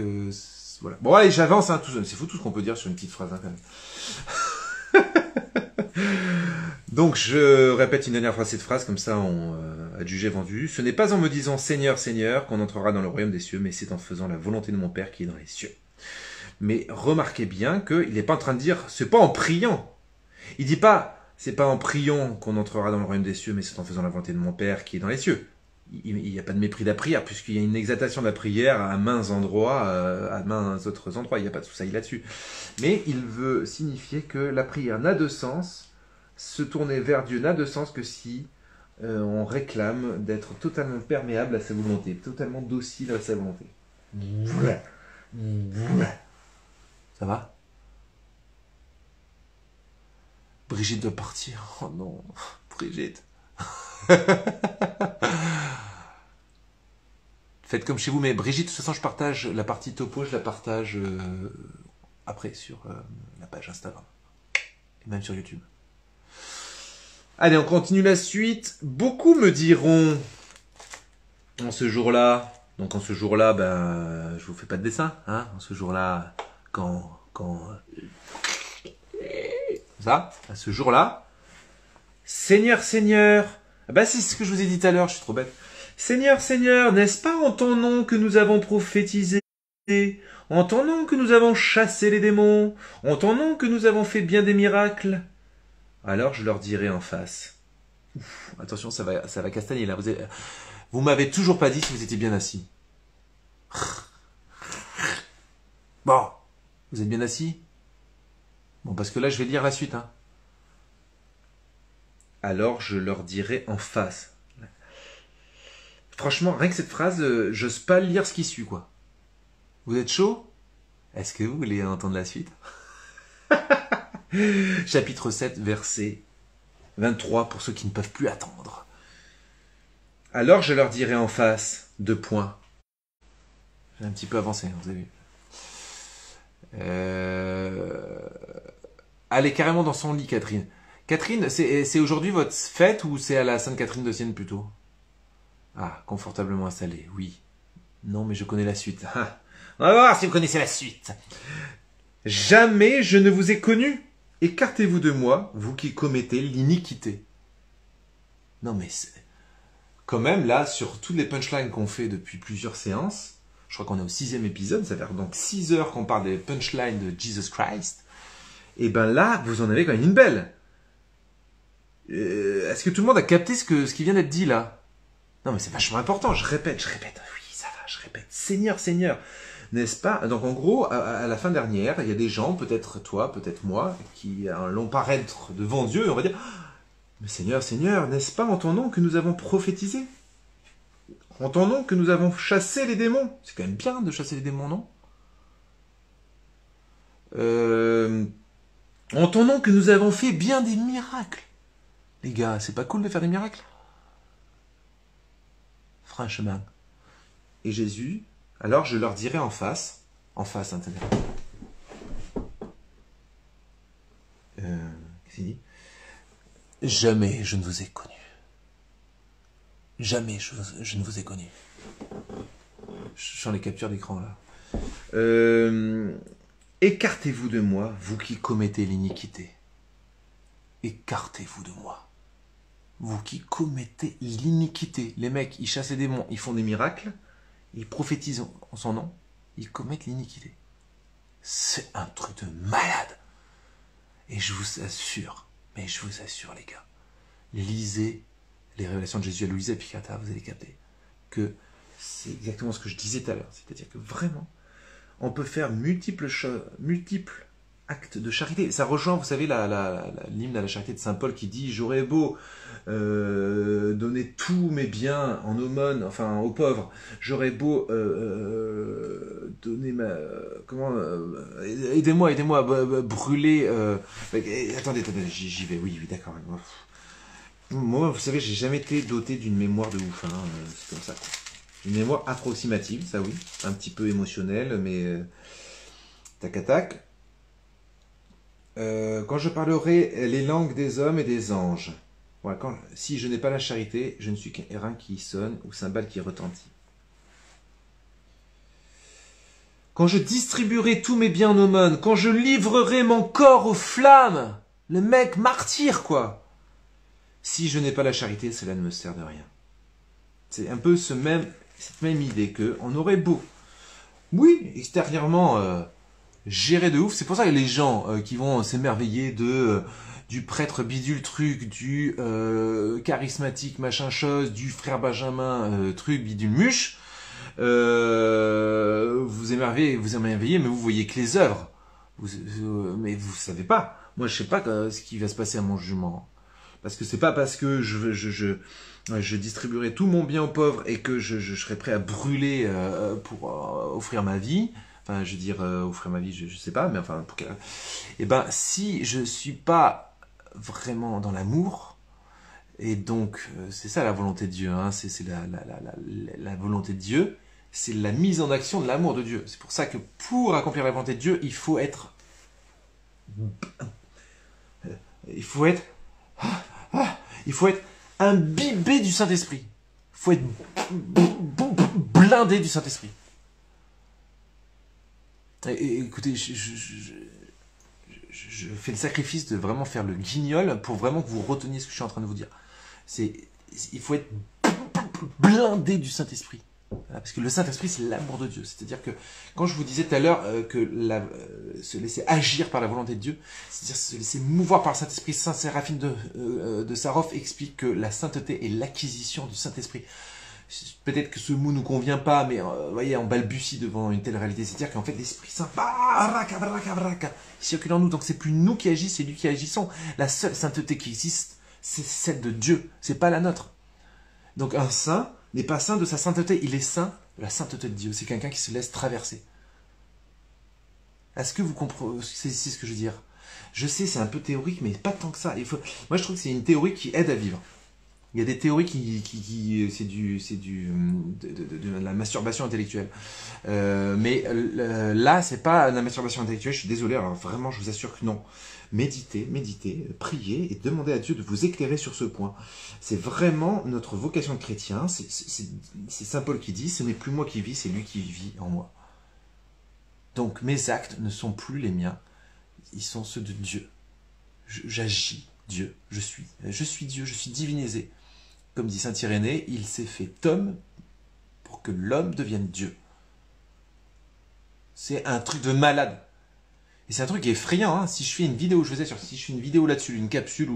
voilà. Bon, allez, j'avance. Hein, c'est fou tout ce qu'on peut dire sur une petite phrase, hein, quand même. Donc, je répète une dernière fois cette phrase, comme ça on a jugé vendu. Ce n'est pas en me disant Seigneur, Seigneur qu'on entrera dans le royaume des cieux, mais c'est en faisant la volonté de mon Père qui est dans les cieux. Mais remarquez bien qu'il n'est pas en train de dire, c'est pas en priant. Il dit pas, c'est pas en priant qu'on entrera dans le royaume des cieux, mais c'est en faisant la volonté de mon Père qui est dans les cieux. Il n'y a pas de mépris de la prière, puisqu'il y a une exaltation de la prière à maints endroits, à maints autres endroits. Il n'y a pas de souci là-dessus. Mais il veut signifier que la prière n'a de sens, se tourner vers Dieu n'a de sens que si on réclame d'être totalement perméable à sa volonté, totalement docile à sa volonté. Ça va? Brigitte doit partir. Oh non, Brigitte. Faites comme chez vous, mais Brigitte, de toute façon, je partage la partie topo, je la partage après sur la page Instagram. Et même sur YouTube. Allez, on continue la suite. Beaucoup me diront, en ce jour-là, donc en ce jour-là, ben, je vous fais pas de dessin, hein, en ce jour-là, ça, à ce jour-là, Seigneur, Seigneur, ah bah c'est ce que je vous ai dit tout à l'heure, je suis trop bête. Seigneur, Seigneur, n'est-ce pas en ton nom que nous avons prophétisé, en ton nom que nous avons chassé les démons, en ton nom que nous avons fait bien des miracles? Alors je leur dirai en face. Ouf, attention, ça va castagner là. Vous m'avez toujours pas dit si vous étiez bien assis. Bon, vous êtes bien assis? Bon, parce que là, je vais lire la suite. Hein. Alors, je leur dirai en face. Franchement, rien que cette phrase, j'ose pas lire ce qui suit, quoi. Vous êtes chaud? Est-ce que vous voulez entendre la suite? Chapitre 7, verset 23, pour ceux qui ne peuvent plus attendre. Alors, je leur dirai en face, 2 points. J'ai un petit peu avancé, vous avez vu. Allez carrément dans son lit, Catherine. Catherine, c'est aujourd'hui votre fête ou c'est à la Sainte-Catherine de Sienne plutôt? Ah, confortablement installée, oui. Non, mais je connais la suite. On va voir si vous connaissez la suite. Jamais je ne vous ai connu. Écartez-vous de moi, vous qui commettez l'iniquité. Non, mais quand même, là, sur toutes les punchlines qu'on fait depuis plusieurs séances, je crois qu'on est au 6e épisode, ça fait donc 6 heures qu'on parle des punchlines de Jesus Christ. Et ben là, vous en avez quand même une belle. Est-ce que tout le monde a capté ce qui vient d'être dit là? Non, mais c'est vachement important. Je répète. Oui, ça va, je répète. Seigneur, Seigneur. N'est-ce pas? Donc en gros, à la fin dernière, il y a des gens, peut-être toi, peut-être moi, qui l'ont paraître devant Dieu et on va dire, mais Seigneur, Seigneur, n'est-ce pas en ton nom que nous avons prophétisé? En ton nom que nous avons chassé les démons? C'est quand même bien de chasser les démons, non? En ton nom que nous avons fait bien des miracles. Les gars, c'est pas cool de faire des miracles? Franchement. Et Jésus, alors je leur dirai en face, hein, qu'est-ce qu'il dit? Jamais je ne vous ai connu. Jamais je ne vous ai connu. Je sens les captures d'écran là. Écartez-vous de moi, vous qui commettez l'iniquité. Écartez-vous de moi. Vous qui commettez l'iniquité. Les mecs, ils chassent les démons, ils font des miracles, ils prophétisent en son nom, ils commettent l'iniquité. C'est un truc de malade. Et je vous assure, mais je vous assure les gars, lisez les révélations de Jésus à Louisa Picata, vous allez capter que c'est exactement ce que je disais tout à l'heure. C'est-à-dire que vraiment, on peut faire multiples actes de charité. Ça rejoint, vous savez, l'hymne à la charité de Saint Paul qui dit « J'aurais beau donner tous mes biens en aumône, enfin aux pauvres, j'aurais beau donner ma... aidez-moi, brûler... attendez, j'y vais, oui, d'accord. Moi, vous savez, j'ai jamais été doté d'une mémoire de ouf, hein, c'est comme ça. Une mémoire approximative, ça oui, un petit peu émotionnelle, mais tac à tac. Quand je parlerai les langues des hommes et des anges, voilà, si je n'ai pas la charité, je ne suis qu'un airain qui sonne ou cymbale qui retentit. Quand je distribuerai tous mes biens en aumône, quand je livrerai mon corps aux flammes, le mec martyr quoi. Si je n'ai pas la charité, cela ne me sert de rien. C'est un peu cette même idée qu'on aurait beau, oui, extérieurement, gérer de ouf. C'est pour ça que les gens qui vont s'émerveiller du prêtre bidule truc, du charismatique machin chose, du frère Benjamin truc bidule muche, vous émerveillez, mais vous voyez que les œuvres. Mais vous savez pas. Moi, je sais pas ce qui va se passer à mon jugement. Parce que c'est pas parce que je distribuerai tout mon bien aux pauvres et que je serai prêt à brûler pour offrir ma vie. Enfin, je veux dire, offrir ma vie, je sais pas, mais enfin, et ben, si je suis pas vraiment dans l'amour, et donc, c'est ça la volonté de Dieu, hein, c'est la volonté de Dieu, c'est la mise en action de l'amour de Dieu. C'est pour ça que pour accomplir la volonté de Dieu, il faut être imbibé du Saint-Esprit. Il faut être blindé du Saint-Esprit. Et écoutez, je fais le sacrifice de vraiment faire le guignol pour vraiment que vous reteniez ce que je suis en train de vous dire. Il faut être blindé du Saint-Esprit. Voilà, parce que le Saint-Esprit, c'est l'amour de Dieu. C'est-à-dire que, quand je vous disais tout à l'heure que se laisser agir par la volonté de Dieu, c'est-à-dire se laisser mouvoir par le Saint-Esprit, Saint Séraphine de Sarov explique que la sainteté est l'acquisition du Saint-Esprit. Peut-être que ce mot ne nous convient pas, mais voyez, on balbutie devant une telle réalité. C'est-à-dire qu'en fait, l'Esprit Saint circule en nous. Donc, c'est plus nous qui agissons, c'est lui qui agissons. La seule sainteté qui existe, c'est celle de Dieu. C'est pas la nôtre. Donc, un saint n'est pas saint de sa sainteté. Il est saint de la sainteté de Dieu. C'est quelqu'un qui se laisse traverser. Est-ce que vous comprenez c'est ce que je veux dire? Je sais, c'est un peu théorique, mais pas tant que ça. Moi, je trouve que c'est une théorie qui aide à vivre. Il y a des théories c'est de la masturbation intellectuelle. Mais là, c'est pas de la masturbation intellectuelle, je suis désolé, alors vraiment, je vous assure que non. Méditez, priez et demandez à Dieu de vous éclairer sur ce point. C'est vraiment notre vocation de chrétien, c'est Saint Paul qui dit, ce n'est plus moi qui vis, c'est lui qui vit en moi. Donc mes actes ne sont plus les miens, ils sont ceux de Dieu. J'agis Dieu, je suis Dieu, je suis divinisé. Comme dit saint Irénée, il s'est fait homme pour que l'homme devienne Dieu. C'est un truc de malade. Et c'est un truc effrayant. Hein. Si je fais une vidéo, si je fais une vidéo là-dessus, une capsule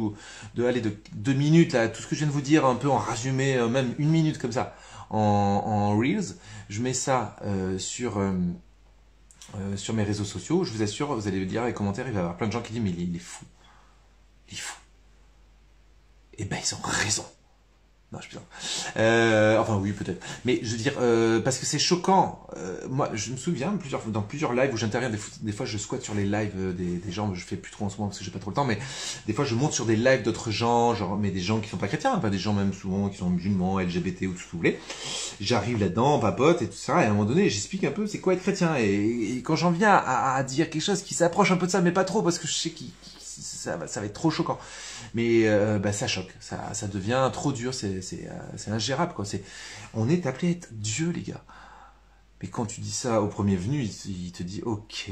de 2 minutes, là, tout ce que je viens de vous dire, un peu en résumé, même 1 minute comme ça, en Reels, je mets ça sur mes réseaux sociaux. Je vous assure, vous allez dire les commentaires, il va y avoir plein de gens qui disent mais il est fou. Il est fou. Eh ben, ils ont raison. Non, je plaisante. Enfin, oui, peut-être. Mais je veux dire, parce que c'est choquant. Moi, je me souviens, dans plusieurs lives où j'interviens, des fois je squatte sur les lives des gens, je fais plus trop en ce moment parce que j'ai pas trop le temps, mais des fois je monte sur des lives d'autres gens, genre, mais des gens qui sont pas chrétiens, pas des gens même souvent qui sont musulmans, LGBT ou tout ce que vous voulez. J'arrive là-dedans, on papote et tout ça, et à un moment donné, j'explique un peu c'est quoi être chrétien. Et quand j'en viens à dire quelque chose qui s'approche un peu de ça, mais pas trop, parce que je sais que ça va être trop choquant. Mais ça choque, ça devient trop dur, c'est ingérable, quoi. On est appelé à être Dieu, les gars. Mais quand tu dis ça au premier venu, il te dit ok,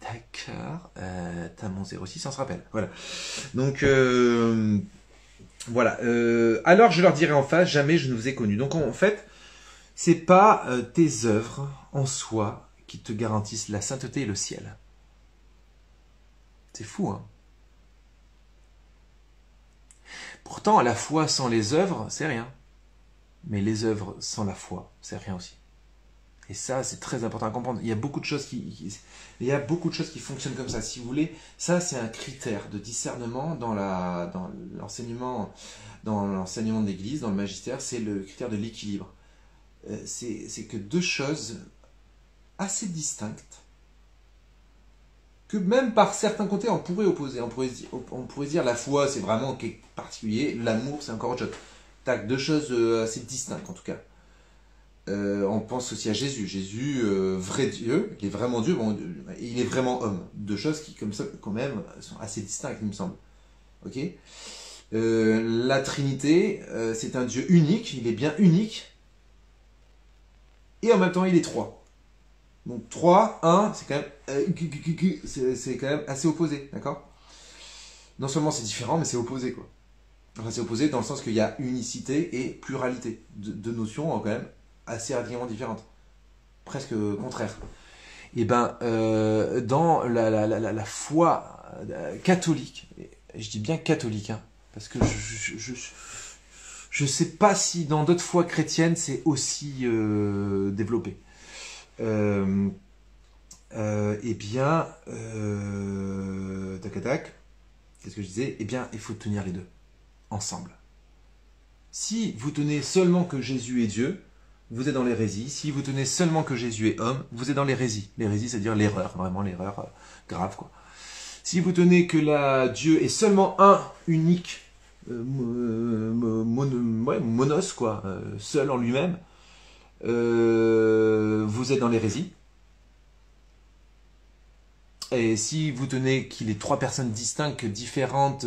d'accord, t'as mon 06, on se rappelle. Voilà. Donc voilà. Alors je leur dirai en face, jamais je ne vous ai connu. Donc en fait, c'est pas tes œuvres en soi qui te garantissent la sainteté et le ciel. C'est fou, hein. Pourtant, la foi sans les œuvres, c'est rien. Mais les œuvres sans la foi, c'est rien aussi. Et ça, c'est très important à comprendre. Il y a beaucoup de choses qui fonctionnent comme ça. Si vous voulez, ça, c'est un critère de discernement dans l'enseignement de l'Église, dans le magistère, c'est le critère de l'équilibre. C'est que deux choses assez distinctes, que même par certains côtés, on pourrait opposer. On pourrait dire la foi, c'est vraiment quelque particulier, l'amour, c'est encore autre chose. Tac, deux choses assez distinctes, en tout cas. On pense aussi à Jésus. Jésus, vrai Dieu, il est vraiment Dieu, bon, il est vraiment homme. Deux choses qui, comme ça, quand même, sont assez distinctes, il me semble. Ok. La Trinité, c'est un Dieu unique, il est bien unique, et en même temps, il est trois. Donc 3, 1, c'est quand même assez opposé, d'accord? Non seulement c'est différent, mais c'est opposé, quoi. Enfin, c'est opposé dans le sens qu'il y a unicité et pluralité. Deux notions quand même assez radicalement différentes. Presque contraires. Et ben, dans la foi catholique, et je dis bien catholique, hein, parce que je sais pas si dans d'autres foi chrétiennes c'est aussi développé. Eh bien, tac, qu'est-ce que je disais? Eh bien, il faut tenir les deux, ensemble. Si vous tenez seulement que Jésus est Dieu, vous êtes dans l'hérésie. Si vous tenez seulement que Jésus est homme, vous êtes dans l'hérésie. L'hérésie, c'est-à-dire l'erreur, vraiment l'erreur grave, quoi. Si vous tenez que Dieu est seulement un, unique, monos, quoi, seul en lui-même, vous êtes dans l'hérésie. Et si vous tenez qu'il est trois personnes distinctes, différentes,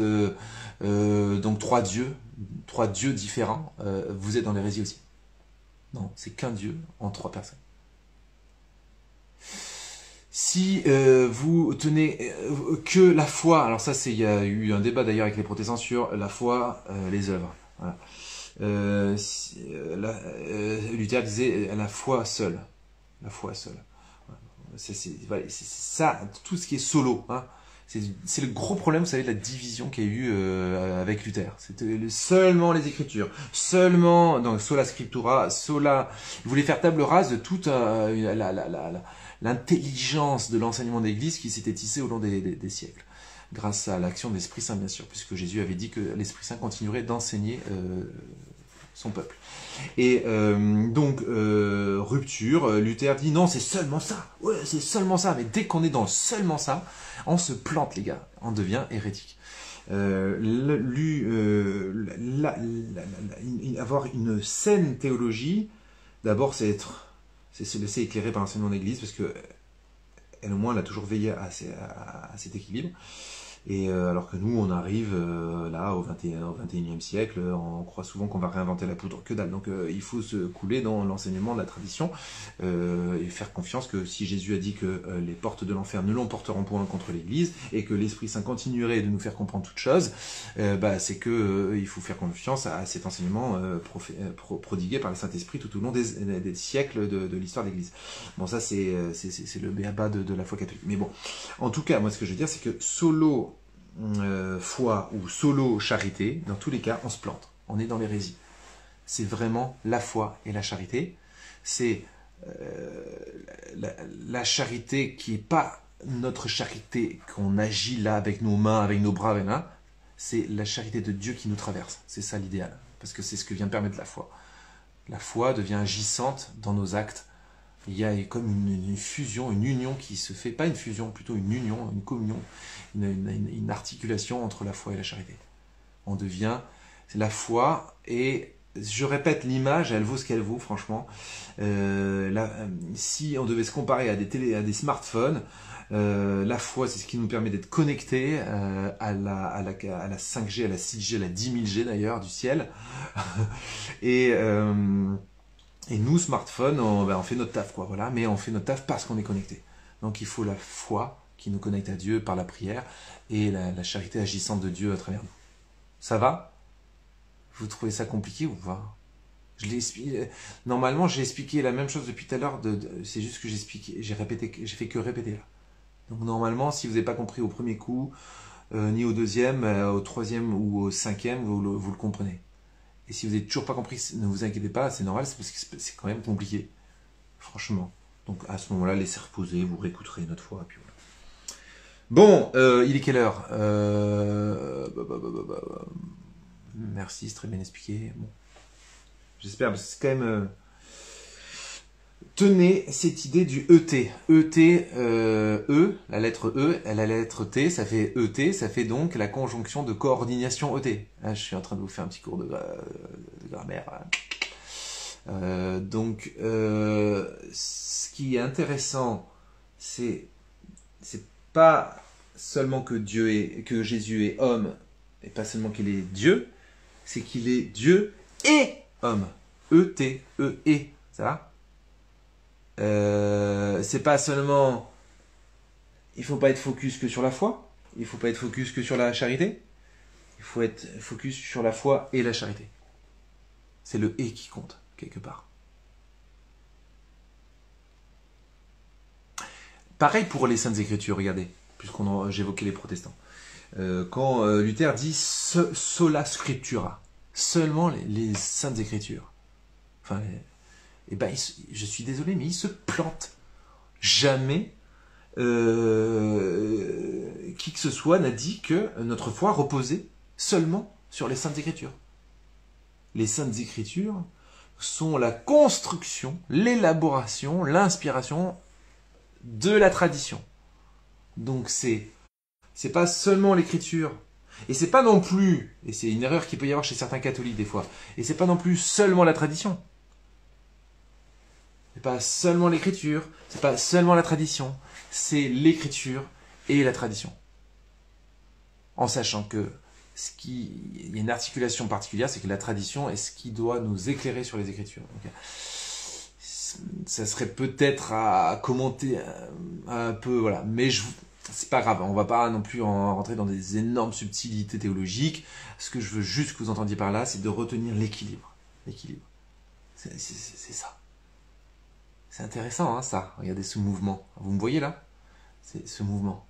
donc trois dieux différents, vous êtes dans l'hérésie aussi. Non, c'est qu'un Dieu en trois personnes. Si vous tenez que la foi, alors ça il y a eu un débat d'ailleurs avec les protestants sur la foi, les œuvres. Voilà. Luther disait la foi seule. La foi seule. C'est ça, tout ce qui est solo. Hein. C'est le gros problème, vous savez, de la division qu'il y a eu avec Luther. C'était seulement les Écritures, seulement donc sola scriptura, sola. Il voulait faire table rase de toute l'intelligence de l'enseignement d'Église qui s'était tissé au long des siècles, grâce à l'action de l'Esprit Saint, bien sûr, puisque Jésus avait dit que l'Esprit Saint continuerait d'enseigner son peuple. Et donc, rupture, Luther dit non, c'est seulement ça, ouais, c'est seulement ça, mais dès qu'on est dans seulement ça, on se plante, les gars, on devient hérétique. Avoir une saine théologie, d'abord c'est se laisser éclairer par l'enseignement d'église, parce que elle au moins elle a toujours veillé à cet équilibre. Et alors que nous, on arrive là au 21e siècle, on croit souvent qu'on va réinventer la poudre, que dalle. Donc il faut se couler dans l'enseignement de la tradition et faire confiance que si Jésus a dit que les portes de l'enfer ne l'emporteront point contre l'Église et que l'Esprit Saint continuerait de nous faire comprendre toutes choses, c'est que il faut faire confiance à cet enseignement prodigué par le Saint-Esprit tout au long des siècles de l'histoire de l'Église. Bon, ça c'est le b.a.-ba de la foi catholique. Mais bon, en tout cas, moi ce que je veux dire, c'est que solo foi ou solo charité, dans tous les cas, on se plante. On est dans l'hérésie. C'est vraiment la foi et la charité. C'est la charité qui n'est pas notre charité qu'on agit là avec nos mains, avec nos bras, c'est la charité de Dieu qui nous traverse. C'est ça l'idéal. Parce que c'est ce que vient permettre la foi. La foi devient agissante dans nos actes. Il y a comme une fusion, une union qui se fait, pas une fusion, plutôt une union, une communion, une articulation entre la foi et la charité. On devient la foi, et je répète, l'image, elle vaut ce qu'elle vaut, franchement. Si on devait se comparer à des smartphones, la foi, c'est ce qui nous permet d'être connectés à la 5G, à la 6G, à la 10 000G d'ailleurs, du ciel. Et nous, smartphone, on fait notre taf, quoi, voilà, mais on fait notre taf parce qu'on est connecté. Donc il faut la foi qui nous connecte à Dieu par la prière et la charité agissante de Dieu à travers nous. Ça va? Vous trouvez ça compliqué ou pas? Normalement, j'ai expliqué la même chose depuis tout à l'heure, c'est juste que j'ai fait que répéter là. Donc normalement, si vous n'avez pas compris au premier coup, ni au deuxième, au troisième ou au cinquième, vous le comprenez. Et si vous n'avez toujours pas compris, ne vous inquiétez pas, c'est normal, c'est parce que c'est quand même compliqué. Franchement. Donc à ce moment-là, laissez reposer, vous réécouterez une autre fois. Puis voilà. Bon, il est quelle heure Merci, c'est très bien expliqué. Bon. J'espère, parce que c'est quand même... Tenez cette idée du ET. La lettre E, la lettre T, ça fait ET, ça fait donc la conjonction de coordination ET. Ah, je suis en train de vous faire un petit cours de grammaire. Donc, ce qui est intéressant, c'est pas seulement que Jésus est homme, et pas seulement qu'il est Dieu, c'est qu'il est Dieu et homme. E-T, E-E, ça va? C'est pas seulement, il faut pas être focus que sur la foi, il faut pas être focus que sur la charité, il faut être focus sur la foi et la charité. C'est le et qui compte quelque part. Pareil pour les Saintes Écritures, regardez, j'évoquais les protestants. Quand Luther dit sola scriptura, seulement les Saintes Écritures. Enfin, je suis désolé, mais il se plante. Jamais qui que ce soit n'a dit que notre foi reposait seulement sur les Saintes Écritures. Les Saintes Écritures sont la construction, l'élaboration, l'inspiration de la tradition. Donc c'est pas seulement l'écriture, et c'est pas non plus, et c'est une erreur qu'il peut y avoir chez certains catholiques des fois, et c'est pas non plus seulement la tradition. C'est pas seulement l'écriture, c'est pas seulement la tradition, c'est l'écriture et la tradition. En sachant que il y a une articulation particulière, c'est que la tradition est ce qui doit nous éclairer sur les écritures. Donc, ça serait peut-être à commenter un peu, voilà. Mais c'est pas grave, on va pas non plus rentrer dans des énormes subtilités théologiques. Ce que je veux juste que vous entendiez par là, c'est de retenir l'équilibre. L'équilibre. C'est ça. C'est intéressant, hein, ça. Regardez ce mouvement. Vous me voyez là? C'est ce mouvement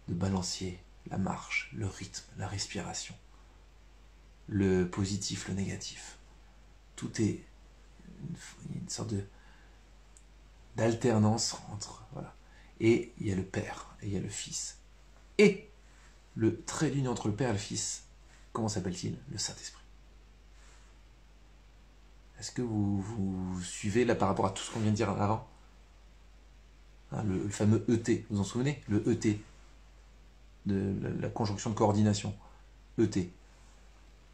de balancier, la marche, le rythme, la respiration, le positif, le négatif. Tout est une sorte d'alternance entre, voilà. Et il y a le Père, et il y a le Fils. Et le trait d'union entre le Père et le Fils, comment s'appelle-t-il? Le Saint-Esprit. Est-ce que vous suivez là par rapport à tout ce qu'on vient de dire avant, hein, le fameux ET, vous vous en souvenez? Le ET, de la conjonction de coordination. ET.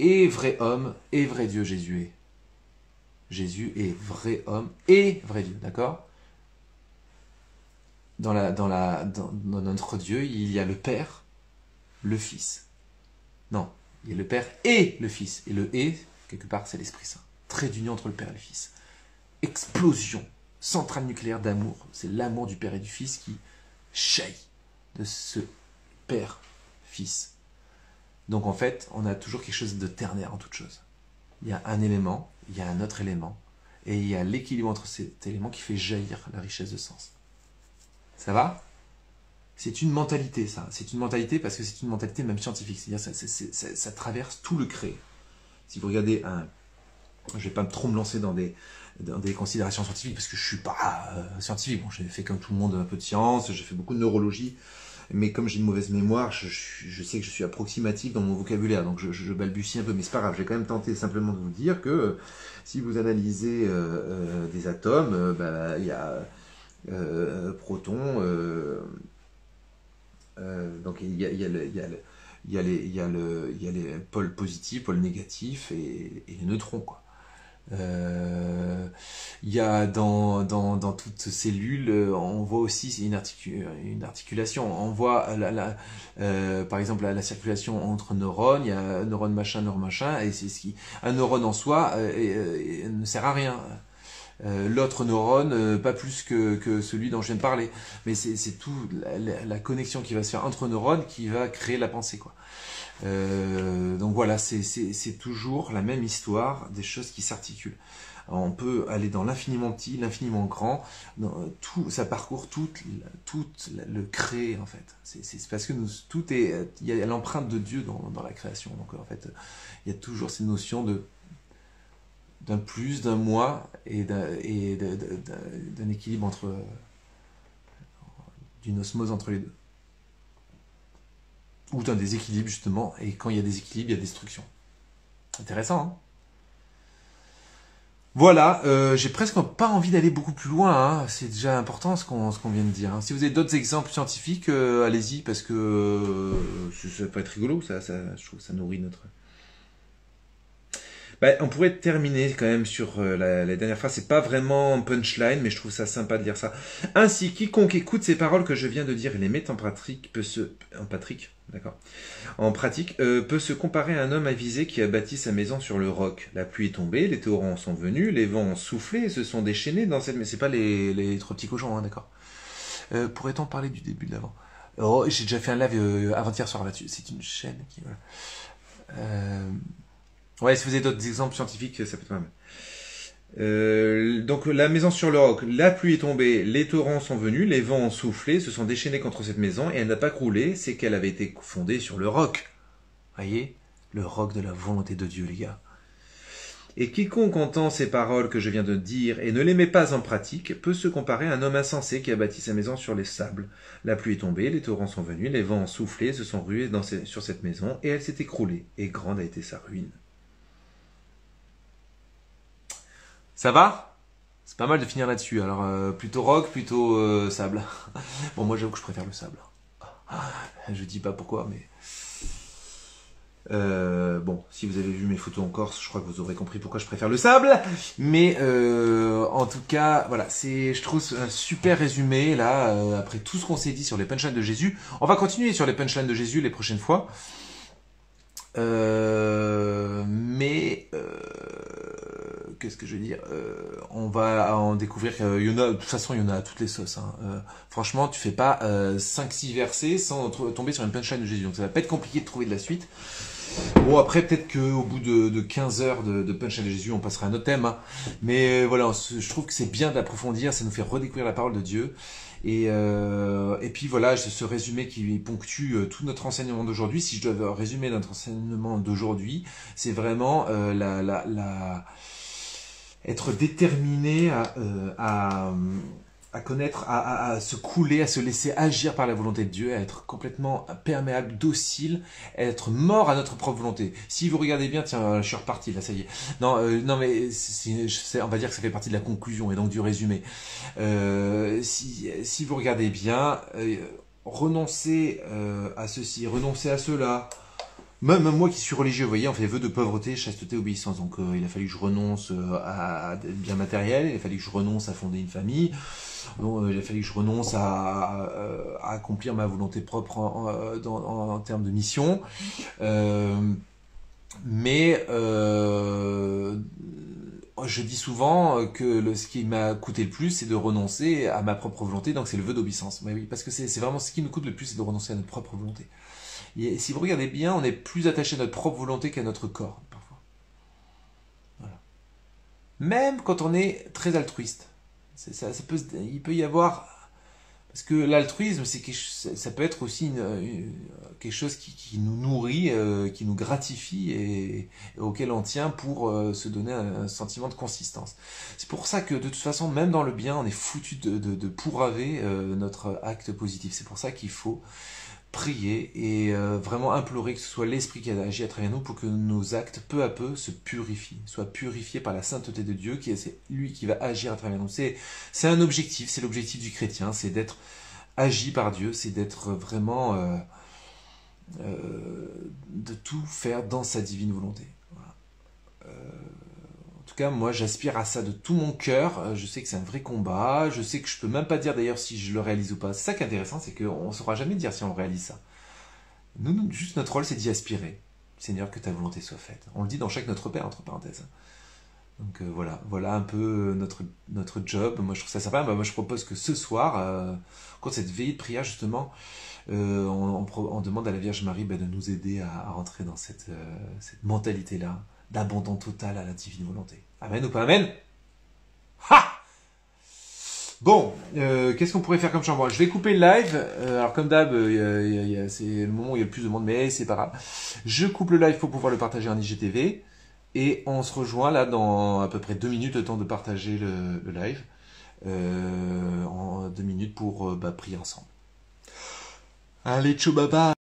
Et vrai homme, et vrai Dieu, Jésus est. Jésus est vrai homme et vrai Dieu, d'accord? Dans notre Dieu, il y a le Père, le Fils. Non, il y a le Père et le Fils. Et le « et », quelque part, c'est l'Esprit Saint. Trait d'union entre le Père et le Fils. Explosion, centrale nucléaire d'amour. C'est l'amour du Père et du Fils qui jaillit de ce Père-Fils. Donc en fait, on a toujours quelque chose de ternaire en toute chose. Il y a un élément, il y a un autre élément, et il y a l'équilibre entre cet élément qui fait jaillir la richesse de sens. Ça va? C'est une mentalité, ça. C'est une mentalité parce que c'est une mentalité même scientifique. C'est-à-dire ça traverse tout le créé. Si vous regardez je ne vais pas trop me lancer dans des considérations scientifiques parce que je ne suis pas scientifique. Bon, j'ai fait comme tout le monde un peu de science, j'ai fait beaucoup de neurologie, mais comme j'ai une mauvaise mémoire, je sais que je suis approximatif dans mon vocabulaire, donc je balbutie un peu, mais c'est pas grave. J'ai quand même tenté simplement de vous dire que si vous analysez des atomes, il y a protons, donc il y a les pôles positifs, pôles négatifs et les neutrons, quoi. Il y a dans toute cellule, on voit aussi une articulation. On voit par exemple la circulation entre neurones. Il y a neurone machin, et c'est un neurone en soi ne sert à rien. L'autre neurone, pas plus que celui dont je viens de parler. Mais c'est tout la connexion qui va se faire entre neurones qui va créer la pensée, quoi. Donc voilà, c'est toujours la même histoire, des choses qui s'articulent. On peut aller dans l'infiniment petit, l'infiniment grand, ça parcourt tout le créé, en fait. C'est parce que il y a l'empreinte de Dieu dans la création. Donc en fait, il y a toujours ces notions d'un plus, d'un moins et d'un équilibre d'une osmose entre les deux. Ou d'un déséquilibre, justement, et quand il y a déséquilibre, il y a destruction. Intéressant, hein? Voilà, j'ai presque pas envie d'aller beaucoup plus loin, hein. C'est déjà important ce qu'on vient de dire, hein. Si vous avez d'autres exemples scientifiques, allez-y, parce que ça peut être rigolo, je trouve que ça nourrit notre... on pourrait terminer quand même sur la dernière phrase. C'est pas vraiment un punchline, mais je trouve ça sympa de dire ça. Ainsi, quiconque écoute ces paroles que je viens de dire et les met en pratique peut se comparer à un homme avisé qui a bâti sa maison sur le roc. La pluie est tombée, les torrents sont venus, les vents ont soufflé et se sont déchaînés dans cette... Mais c'est pas les trois petits cochons, hein, d'accord. Pourrait-on parler du début de l'avant? Oh, j'ai déjà fait un live avant-hier soir là-dessus. C'est une chaîne qui... Voilà. Ouais, si vous avez d'autres exemples scientifiques, ça peut être pas mal. Donc la maison sur le roc, la pluie est tombée, les torrents sont venus, les vents ont soufflé, se sont déchaînés contre cette maison et elle n'a pas croulé, c'est qu'elle avait été fondée sur le roc. Voyez, le roc de la volonté de Dieu, les gars. Et quiconque entend ces paroles que je viens de dire et ne les met pas en pratique peut se comparer à un homme insensé qui a bâti sa maison sur les sables. La pluie est tombée, les torrents sont venus, les vents ont soufflé, se sont rués sur cette maison et elle s'est écroulée, et grande a été sa ruine. Ça va? C'est pas mal de finir là-dessus. Alors, plutôt rock, plutôt sable. Bon, moi, j'avoue que je préfère le sable. Je dis pas pourquoi, mais... bon, si vous avez vu mes photos en Corse, je crois que vous aurez compris pourquoi je préfère le sable. Mais en tout cas, voilà, je trouve un super résumé là, après tout ce qu'on s'est dit sur les punchlines de Jésus. On va continuer sur les punchlines de Jésus les prochaines fois. Qu'est-ce que je veux dire, on va en découvrir, il y en a, de toute façon il y en a à toutes les sauces, hein. Franchement tu fais pas 5-6 versets sans tomber sur une punchline de Jésus, donc ça va pas être compliqué de trouver de la suite. Bon, après peut-être qu'au bout de 15 heures de punchline de Jésus on passera à un autre thème, hein. Mais voilà, je trouve que c'est bien d'approfondir, ça nous fait redécouvrir la parole de Dieu. Et puis voilà, ce résumé qui ponctue tout notre enseignement d'aujourd'hui. Si je dois résumer notre enseignement d'aujourd'hui, c'est vraiment être déterminé à connaître, à se couler, à se laisser agir par la volonté de Dieu, à être complètement perméable, docile, à être mort à notre propre volonté. Si vous regardez bien, tiens, je suis reparti, là, ça y est. Non, non, mais on va dire que ça fait partie de la conclusion et donc du résumé. Si vous regardez bien, renoncez à ceci, renoncez à cela. Même moi qui suis religieux, vous voyez, on fait vœux de pauvreté, chasteté, obéissance. Donc il a fallu que je renonce à des biens matériels, il a fallu que je renonce à fonder une famille, donc, il a fallu que je renonce à accomplir ma volonté propre en termes de mission. Mais je dis souvent que ce qui m'a coûté le plus, c'est de renoncer à ma propre volonté, donc c'est le vœu d'obéissance. Mais oui, parce que c'est vraiment ce qui nous coûte le plus, c'est de renoncer à notre propre volonté. Et si vous regardez bien, on est plus attaché à notre propre volonté qu'à notre corps, parfois. Voilà. Même quand on est très altruiste. Il peut y avoir... Parce que l'altruisme, ça peut être aussi quelque chose qui nous nourrit, qui nous gratifie et auquel on tient pour se donner un sentiment de consistance. C'est pour ça que de toute façon, même dans le bien, on est foutu de pourraver notre acte positif. C'est pour ça qu'il faut prier et vraiment implorer que ce soit l'Esprit qui agit à travers nous pour que nos actes, peu à peu, se purifient, soient purifiés par la sainteté de Dieu, c'est lui qui va agir à travers nous. C'est un objectif, c'est l'objectif du chrétien, c'est d'être agi par Dieu, c'est d'être vraiment de tout faire dans sa divine volonté. Voilà. En tout cas, moi, j'aspire à ça de tout mon cœur. Je sais que c'est un vrai combat. Je sais que je peux même pas dire d'ailleurs si je le réalise ou pas. C'est ça qui est intéressant, c'est qu'on ne saura jamais dire si on réalise ça. Nous, juste notre rôle, c'est d'y aspirer. Seigneur, que ta volonté soit faite. On le dit dans chaque Notre Père, entre parenthèses. Donc voilà un peu notre job. Moi, je trouve ça sympa. Moi, je propose que ce soir, quand cette veillée de prière, justement, on demande à la Vierge Marie de nous aider à rentrer dans cette mentalité-là, d'abandon total à la divine volonté. Amen ou pas amen? Ha! Bon, qu'est-ce qu'on pourrait faire comme chambres? Je vais couper le live. Alors comme d'hab, c'est le moment où il y a le plus de monde, mais c'est pas grave. Je coupe le live pour pouvoir le partager en IGTV. Et on se rejoint là dans à peu près 2 minutes, le temps de partager le live. En 2 minutes pour prier ensemble. Allez, tchou baba!